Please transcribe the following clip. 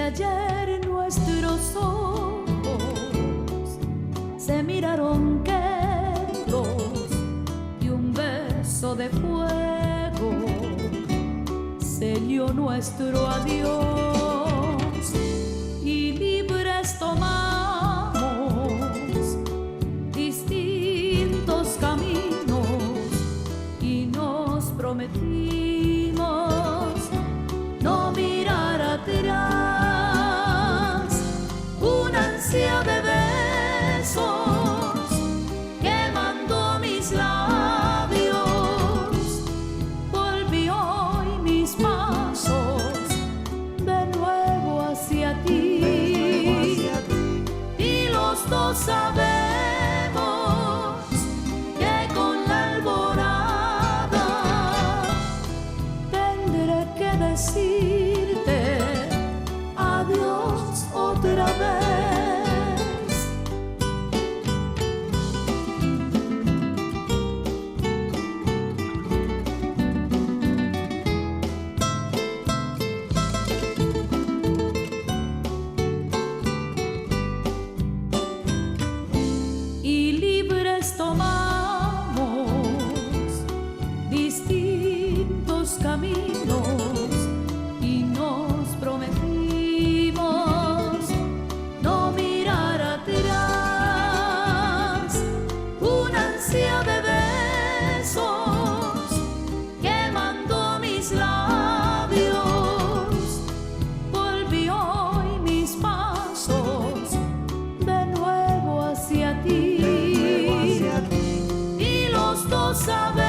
ayer nuestros ojos se miraron quedos y un beso de fuego selló nuestro adiós, y libres tomamos distintos caminos y nos prometimos no mirar atrás. Una ansia de besos quemando mis labios, volvió hoy mis pasos de nuevo hacia ti, y los dos sabemos que con la alborada tendré que decirte adiós otra vez. Y libres tomamos distintos caminos y nos prometimos no mirar atrás. Una ansia de besos quemando mis labios, volvió hoy mis pasos de nuevo hacia ti, y los dos sabemos